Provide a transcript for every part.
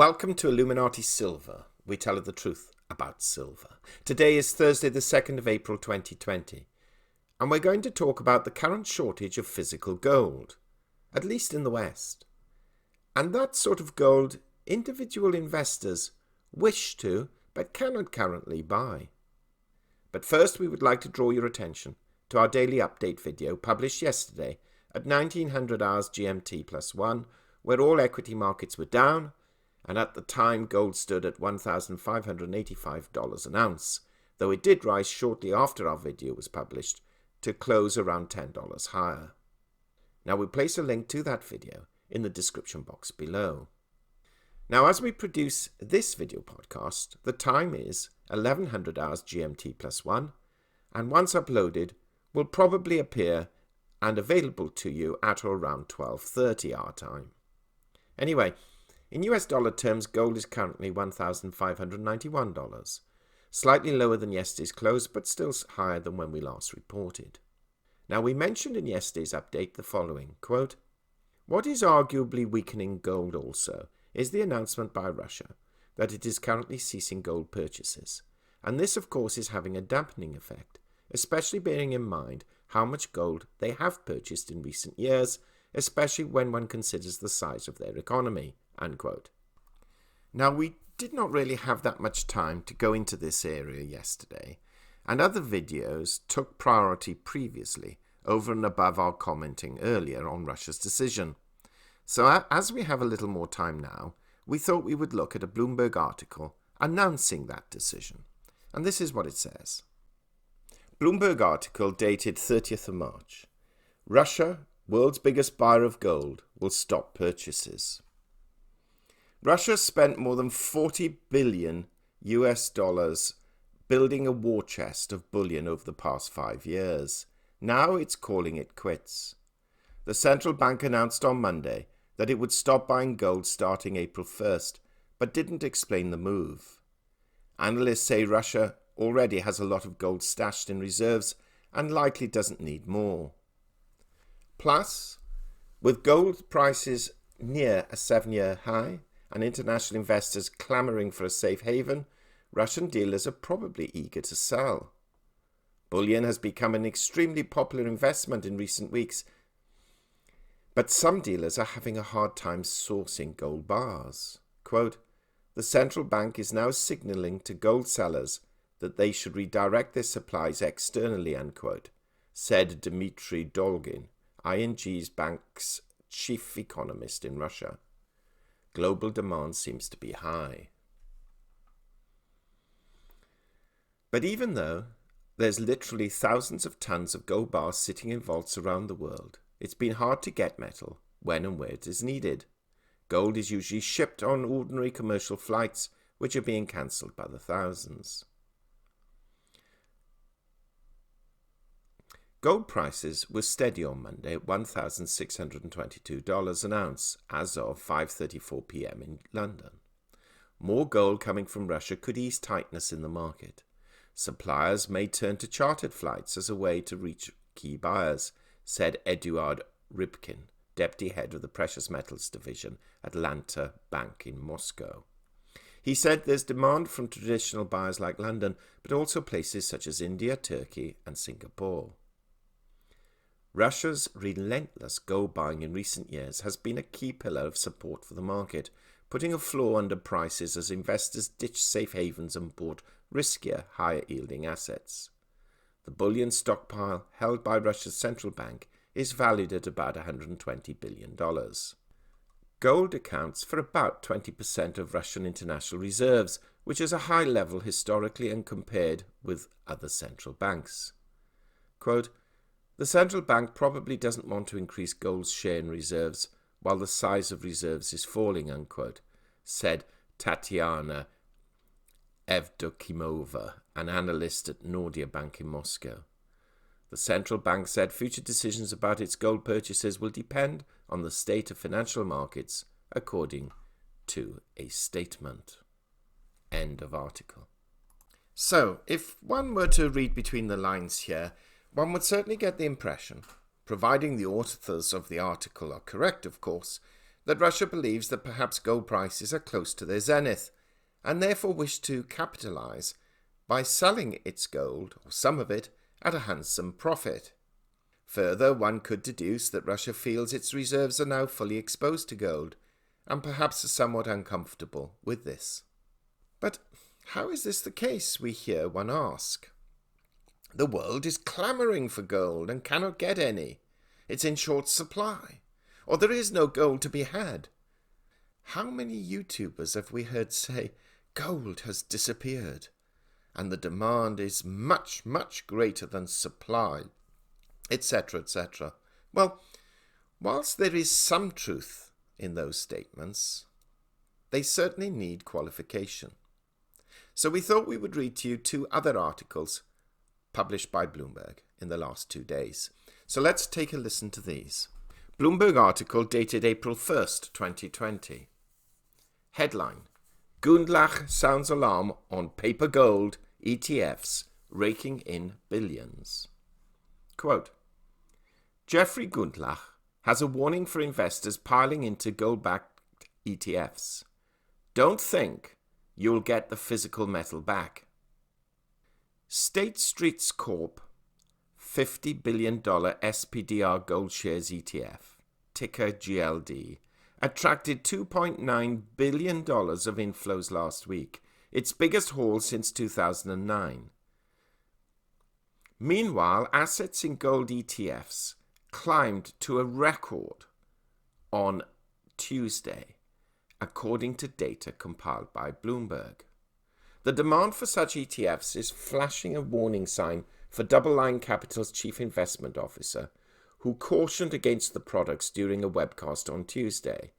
Welcome to Illuminati Silver. We tell you the truth about silver. Today is Thursday the 2nd of April 2020, and we're going to talk about the current shortage of physical gold, at least in the West. And that sort of gold individual investors wish to but cannot currently buy. But first we would like to draw your attention to our daily update video published yesterday at 1900 hours GMT +1, where all equity markets were down, and at the time gold stood at $1,585 an ounce, though it did rise shortly after our video was published to close around $10 higher. Now we place a link to that video in the description box below. Now as we produce this video podcast, the time is 1100 hours GMT +1, and once uploaded will probably appear and available to you at or around 12:30 our time. Anyway, in US dollar terms, gold is currently $1,591, slightly lower than yesterday's close, but still higher than when we last reported. Now, we mentioned in yesterday's update the following, quote, "What is arguably weakening gold also is the announcement by Russia that it is currently ceasing gold purchases, and this, of course, is having a dampening effect, especially bearing in mind how much gold they have purchased in recent years, especially when one considers the size of their economy." Unquote. Now, we did not really have that much time to go into this area yesterday, and other videos took priority previously over and above our commenting earlier on Russia's decision. So as we have a little more time now, we thought we would look at a Bloomberg article announcing that decision. And this is what it says. Bloomberg article dated 30th of March. Russia, world's biggest buyer of gold, will stop purchases. Russia spent more than $40 billion building a war chest of bullion over the past 5 years. Now it's calling it quits. The central bank announced on Monday that it would stop buying gold starting April 1st, but didn't explain the move. Analysts say Russia already has a lot of gold stashed in reserves and likely doesn't need more. Plus, with gold prices near a 7-year high, and international investors clamoring for a safe haven, Russian dealers are probably eager to sell. Bullion has become an extremely popular investment in recent weeks, but some dealers are having a hard time sourcing gold bars. Quote, "The central bank is now signaling to gold sellers that they should redirect their supplies externally," unquote, said Dmitry Dolgin, ING's bank's chief economist in Russia. Global demand seems to be high. But even though there's literally thousands of tons of gold bars sitting in vaults around the world, it's been hard to get metal when and where it is needed. Gold is usually shipped on ordinary commercial flights, which are being cancelled by the thousands. Gold prices were steady on Monday at $1,622 an ounce as of 5:34 p.m. in London. More gold coming from Russia could ease tightness in the market. Suppliers may turn to chartered flights as a way to reach key buyers, said Eduard Rybkin, deputy head of the Precious Metals Division at Atlanta Bank in Moscow. He said there's demand from traditional buyers like London, but also places such as India, Turkey and Singapore. Russia's relentless gold buying in recent years has been a key pillar of support for the market, putting a floor under prices as investors ditched safe havens and bought riskier, higher-yielding assets. The bullion stockpile held by Russia's central bank is valued at about $120 billion. Gold accounts for about 20% of Russian international reserves, which is a high level historically and compared with other central banks. Quote, "The central bank probably doesn't want to increase gold's share in reserves while the size of reserves is falling," unquote, said Tatiana Evdokimova, an analyst at Nordia Bank in Moscow. The central bank said future decisions about its gold purchases will depend on the state of financial markets, according to a statement. End of article. So, if one were to read between the lines here, one would certainly get the impression, providing the authors of the article are correct, of course, that Russia believes that perhaps gold prices are close to their zenith, and therefore wish to capitalize by selling its gold, or some of it, at a handsome profit. Further, one could deduce that Russia feels its reserves are now fully exposed to gold, and perhaps are somewhat uncomfortable with this. But how is this the case, we hear one ask? The world is clamouring for gold and cannot get any. It's in short supply, or there is no gold to be had. How many YouTubers have we heard say gold has disappeared, and the demand is much, much greater than supply, etc., etc.? Well, whilst there is some truth in those statements, they certainly need qualification. So we thought we would read to you two other articles published by Bloomberg in the last 2 days. So let's take a listen to these. Bloomberg article dated April 1st, 2020. Headline: Gundlach sounds alarm on paper gold ETFs raking in billions. Quote, Jeffrey Gundlach has a warning for investors piling into gold-backed ETFs. Don't think you'll get the physical metal back. State Street's Corp $50 billion SPDR Gold Shares ETF, ticker GLD, attracted $2.9 billion of inflows last week, its biggest haul since 2009. Meanwhile, assets in gold ETFs climbed to a record on Tuesday, according to data compiled by Bloomberg. The demand for such ETFs is flashing a warning sign for Double Line Capital's chief investment officer, who cautioned against the products during a webcast on Tuesday.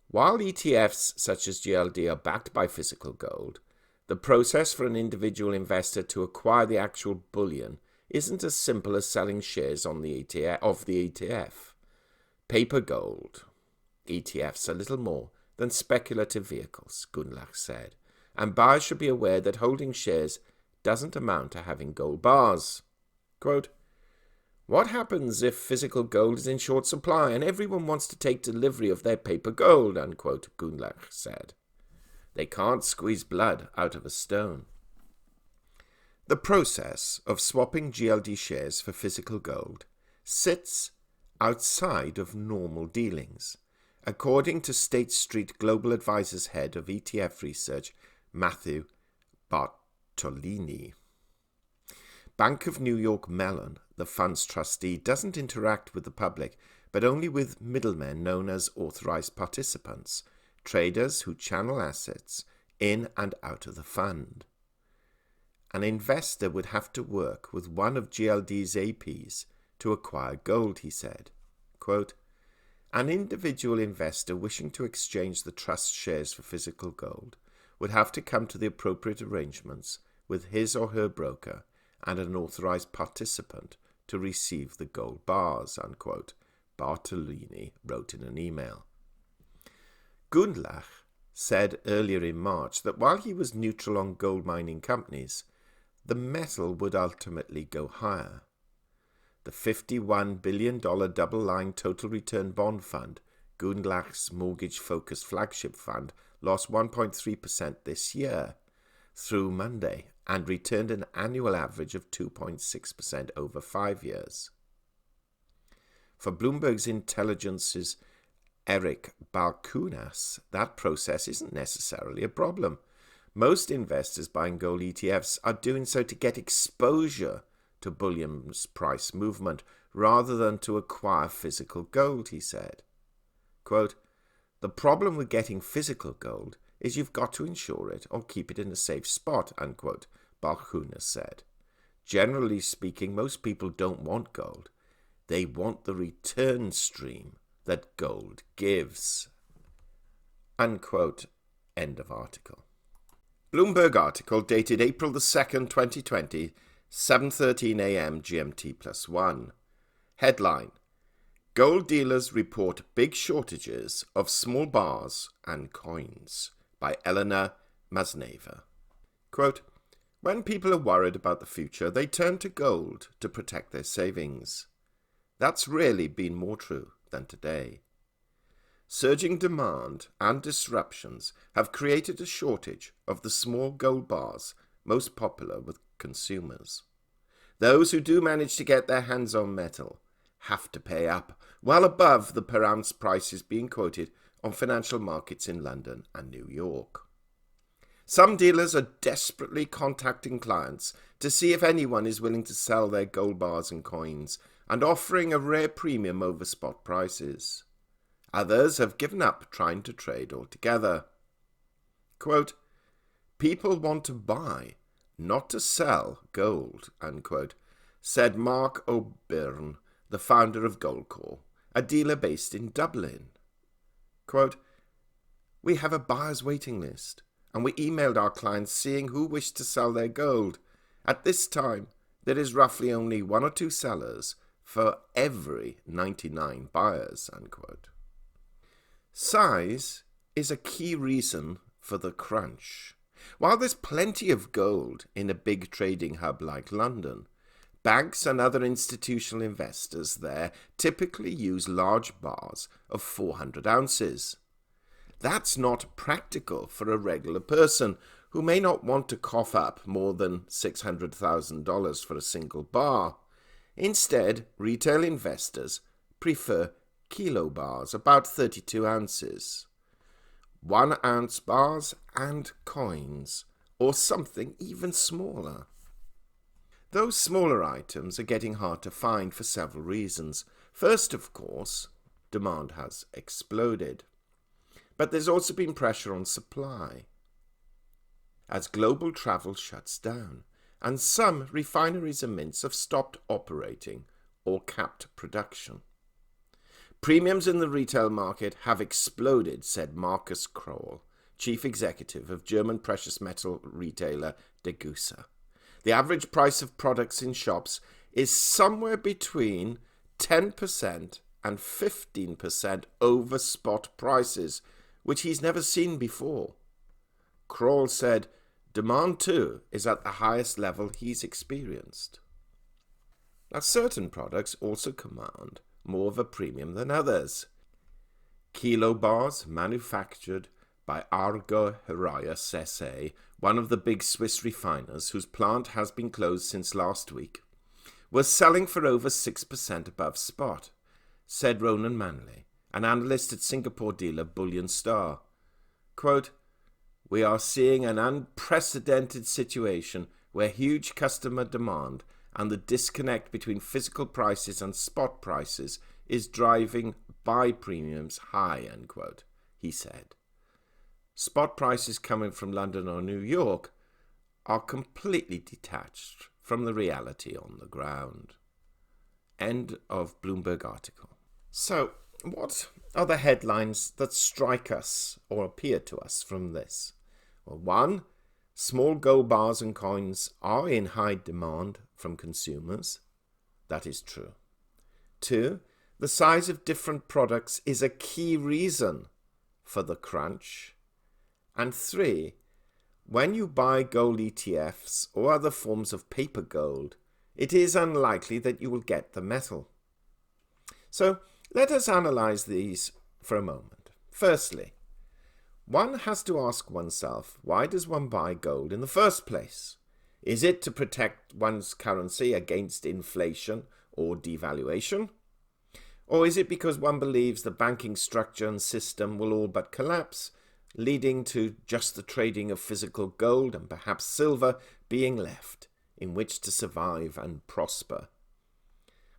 While ETFs such as GLD are backed by physical gold, the process for an individual investor to acquire the actual bullion isn't as simple as selling shares on the ETF. Paper gold ETFs are little more than speculative vehicles, Gundlach said, and buyers should be aware that holding shares doesn't amount to having gold bars. Quote, what happens if physical gold is in short supply and everyone wants to take delivery of their paper gold, unquote, Gundlach said. They can't squeeze blood out of a stone. The process of swapping GLD shares for physical gold sits outside of normal dealings, according to State Street Global Advisors head of ETF research, Matthew Bartolini. Bank of New York Mellon, the fund's trustee, doesn't interact with the public, but only with middlemen known as authorized participants, traders who channel assets in and out of the fund. An investor would have to work with one of GLD's APs to acquire gold, he said. Quote, an individual investor wishing to exchange the trust shares for physical gold would have to come to the appropriate arrangements with his or her broker and an authorized participant to receive the gold bars, unquote, Bartolini wrote in an email. Gundlach said earlier in March that while he was neutral on gold mining companies, the metal would ultimately go higher. The $51 billion double-line total return bond fund, Gundlach's mortgage-focused flagship fund, lost 1.3% this year through Monday and returned an annual average of 2.6% over 5 years. For Bloomberg's Intelligence's Eric Balkunas, that process isn't necessarily a problem. Most investors buying gold ETFs are doing so to get exposure to bullion's price movement rather than to acquire physical gold, he said. Quote, the problem with getting physical gold is you've got to insure it or keep it in a safe spot, unquote, Balkunas said. Generally speaking, most people don't want gold. They want the return stream that gold gives. Unquote. End of article. Bloomberg article dated April the 2nd, 2020, 7:13 a.m. GMT+1. Headline: Gold dealers report big shortages of small bars and coins, by Eleanor Masneva. Quote, when people are worried about the future, they turn to gold to protect their savings. That's rarely been more true than today. surging demand and disruptions have created a shortage of the small gold bars most popular with consumers. Those who do manage to get their hands on metal have to pay up, well above the per ounce prices being quoted on financial markets in London and New York. Some dealers are desperately contacting clients to see if anyone is willing to sell their gold bars and coins and offering a rare premium over spot prices. Others have given up trying to trade altogether. Quote, "People want to buy, not to sell gold," unquote, said Mark O'Byrne, the founder of Goldcore, a dealer based in Dublin. Quote, "We have a buyer's waiting list, and we emailed our clients seeing who wished to sell their gold. At this time, there is roughly only 1 or 2 sellers for every 99 buyers," unquote. Size is a key reason for the crunch. While there's plenty of gold in a big trading hub like London, banks and other institutional investors there typically use large bars of 400 ounces. That's not practical for a regular person who may not want to cough up more than $600,000 for a single bar. Instead, retail investors prefer kilo bars, about 32 ounces, 1 ounce bars and coins, or something even smaller. Those smaller items are getting hard to find for several reasons. First, of course, demand has exploded. But there's also been pressure on supply as global travel shuts down, and some refineries and mints have stopped operating or capped production. Premiums in the retail market have exploded, said Markus Kroll, chief executive of German precious metal retailer Degussa. The average price of products in shops is somewhere between 10% and 15% over spot prices, which he's never seen before. Kroll said demand too is at the highest level he's experienced. Now, certain products also command more of a premium than others. Kilo bars manufactured by Argo Heraeus S.A., one of the big Swiss refiners whose plant has been closed since last week, was selling for over 6% above spot, said Ronan Manley, an analyst at Singapore dealer Bullion Star. Quote, "We are seeing an unprecedented situation where huge customer demand and the disconnect between physical prices and spot prices is driving buy premiums high," unquote, he said. Spot prices coming from London or New York are completely detached from the reality on the ground. End of Bloomberg article. So, what are the headlines that strike us or appear to us from this? Well, 1, small gold bars and coins are in high demand from consumers. That is true. 2, the size of different products is a key reason for the crunch. And 3, when you buy gold ETFs or other forms of paper gold, it is unlikely that you will get the metal. So let us analyze these for a moment. Firstly, one has to ask oneself, why does one buy gold in the first place? Is it to protect one's currency against inflation or devaluation? Or is it because one believes the banking structure and system will all but collapse, leading to just the trading of physical gold and perhaps silver being left in which to survive and prosper?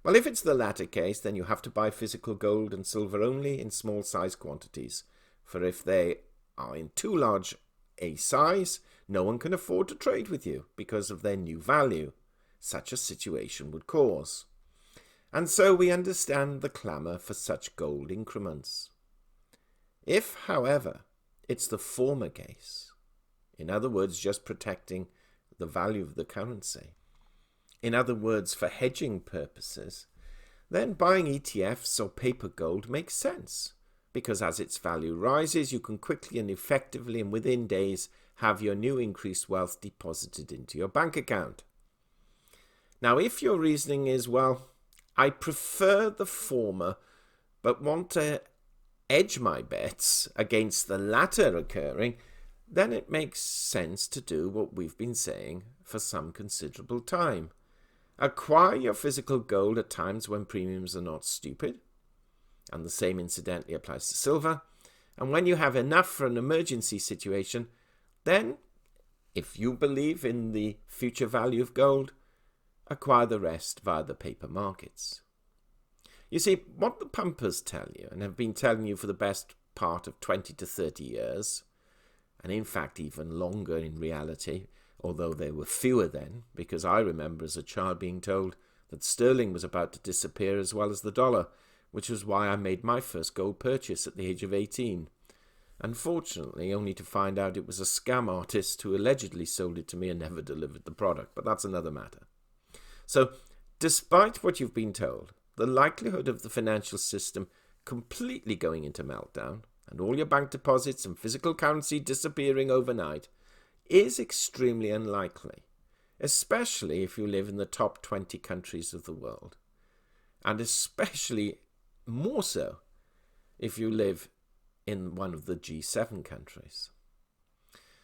Well, if it's the latter case, then you have to buy physical gold and silver only in small size quantities, for if they are in too large a size, no one can afford to trade with you because of their new value such a situation would cause. And so we understand the clamour for such gold increments. If, however, it's the former case, in other words, just protecting the value of the currency, in other words, for hedging purposes, then buying ETFs or paper gold makes sense, because as its value rises, you can quickly and effectively and within days have your new increased wealth deposited into your bank account. Now, if your reasoning is, well, I prefer the former, but want to edge my bets against the latter occurring, then it makes sense to do what we've been saying for some considerable time. Acquire your physical gold at times when premiums are not stupid, and the same incidentally applies to silver. And when you have enough for an emergency situation, then, if you believe in the future value of gold, acquire the rest via the paper markets. You see, what the pumpers tell you, and have been telling you for the best part of 20 to 30 years, and in fact even longer in reality, although there were fewer then, because I remember as a child being told that sterling was about to disappear as well as the dollar, which was why I made my first gold purchase at the age of 18. Unfortunately, only to find out it was a scam artist who allegedly sold it to me and never delivered the product, but that's another matter. So, despite what you've been told, the likelihood of the financial system completely going into meltdown and all your bank deposits and physical currency disappearing overnight is extremely unlikely, especially if you live in the top 20 countries of the world, and especially more so if you live in one of the G7 countries.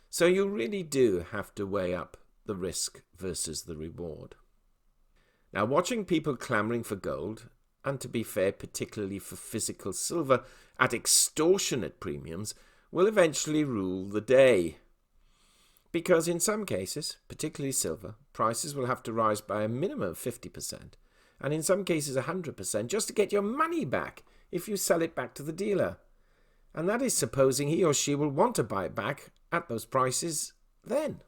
So you really do have to weigh up the risk versus the reward. Now, watching people clamoring for gold, and to be fair, particularly for physical silver, at extortionate premiums, will eventually rule the day. Because in some cases, particularly silver, prices will have to rise by a minimum of 50%, and in some cases 100%, just to get your money back if you sell it back to the dealer. And that is supposing he or she will want to buy it back at those prices then.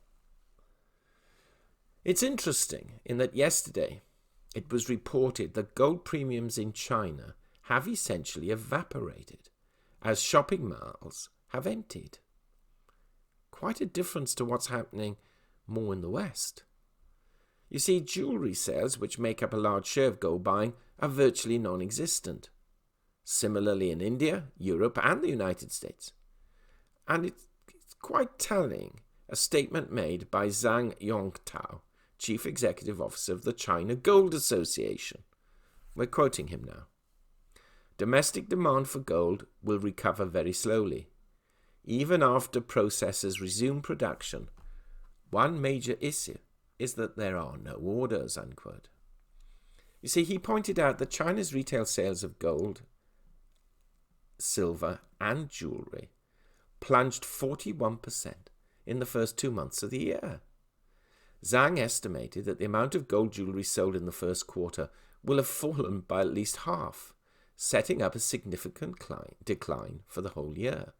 It's interesting in that yesterday it was reported that gold premiums in China have essentially evaporated as shopping malls have emptied. Quite a difference to what's happening more in the West. You see, jewellery sales, which make up a large share of gold buying, are virtually non-existent. Similarly in India, Europe and the United States. And it's quite telling, a statement made by Zhang Yongtao, Chief Executive Officer of the China Gold Association. We're quoting him now. Domestic demand for gold will recover very slowly. Even after processors resume production, one major issue is that there are no orders, unquote. You see, he pointed out that China's retail sales of gold, silver and jewellery plunged 41% in the first 2 months of the year. Zhang estimated that the amount of gold jewellery sold in the first quarter will have fallen by at least half, setting up a significant decline for the whole year.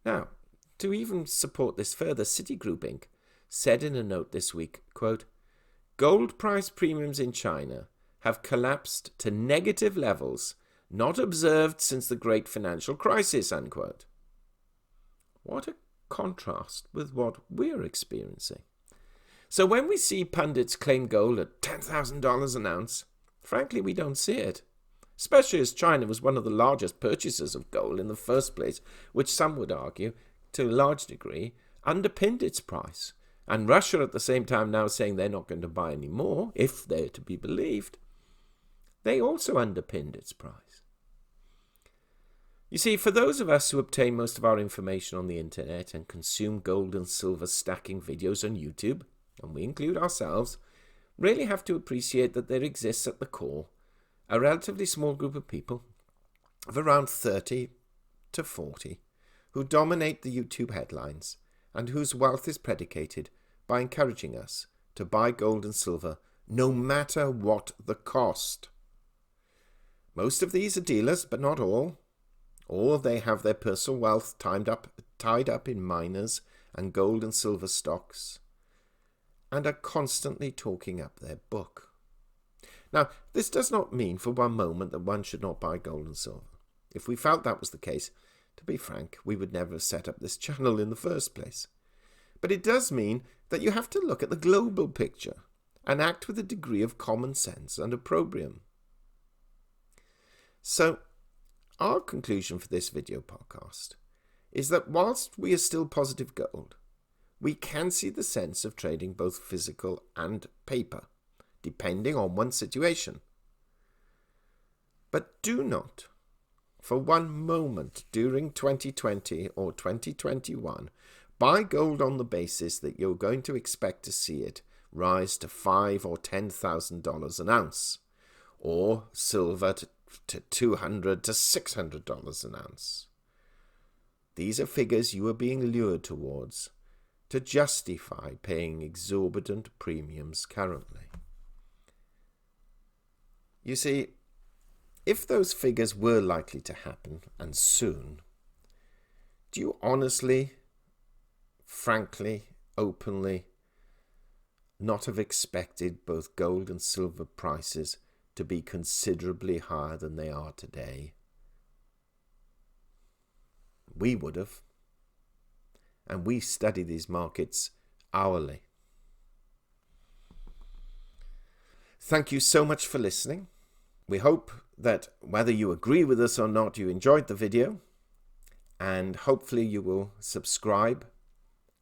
Now, to even support this further, Citigroup Inc. said in a note this week, quote, "Gold price premiums in China have collapsed to negative levels not observed since the great financial crisis," unquote. What a contrast with what we're experiencing. So when we see pundits claim gold at $10,000 an ounce, frankly, we don't see it. Especially as China was one of the largest purchasers of gold in the first place, which some would argue, to a large degree, underpinned its price. And Russia at the same time now saying they're not going to buy any more, if they're to be believed, they also underpinned its price. You see, for those of us who obtain most of our information on the internet and consume gold and silver stacking videos on YouTube, and we include ourselves, really have to appreciate that there exists at the core a relatively small group of people of around 30 to 40 who dominate the YouTube headlines and whose wealth is predicated by encouraging us to buy gold and silver no matter what the cost. Most of these are dealers, but not all. Or they have their personal wealth tied up in miners and gold and silver stocks, and are constantly talking up their book. Now, this does not mean for one moment that one should not buy gold and silver. If we felt that was the case, to be frank, we would never have set up this channel in the first place. But it does mean that you have to look at the global picture and act with a degree of common sense and opprobrium. So, our conclusion for this video podcast is that whilst we are still positive gold, we can see the sense of trading both physical and paper, depending on one's situation. But do not for one moment during 2020 or 2021, buy gold on the basis that you're going to expect to see it rise to $5,000 or $10,000 an ounce, or silver to $200 to $600 an ounce. These are figures you are being lured towards to justify paying exorbitant premiums currently. You see, if those figures were likely to happen, and soon, do you honestly, frankly, openly, not have expected both gold and silver prices to be considerably higher than they are today? We would have. And we study these markets hourly. Thank you so much for listening. We hope that whether you agree with us or not, you enjoyed the video, and hopefully you will subscribe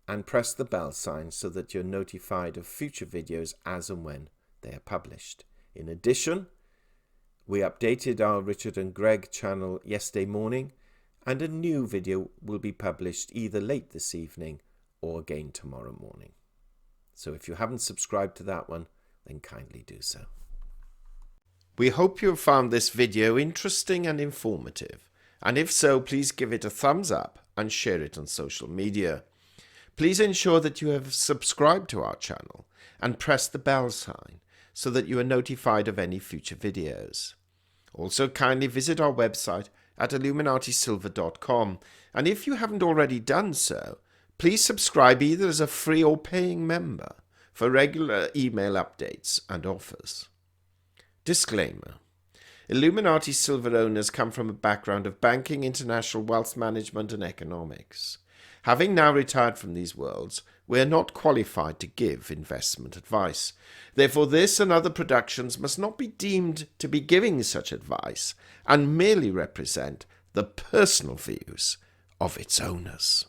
and press the bell sign so that you're notified of future videos as and when they are published. In addition, we updated our Richard and Greg channel yesterday morning, and a new video will be published either late this evening or again tomorrow morning. So if you haven't subscribed to that one, then kindly do so. We hope you have found this video interesting and informative, and if so, please give it a thumbs up and share it on social media. Please ensure that you have subscribed to our channel and press the bell sign so that you are notified of any future videos. Also, kindly visit our website at illuminatisilver.com, and if you haven't already done so, please subscribe either as a free or paying member for regular email updates and offers. Disclaimer: Illuminati Silver owners come from a background of banking, international wealth management and economics. Having now retired from these worlds, we are not qualified to give investment advice. Therefore, this and other productions must not be deemed to be giving such advice and merely represent the personal views of its owners.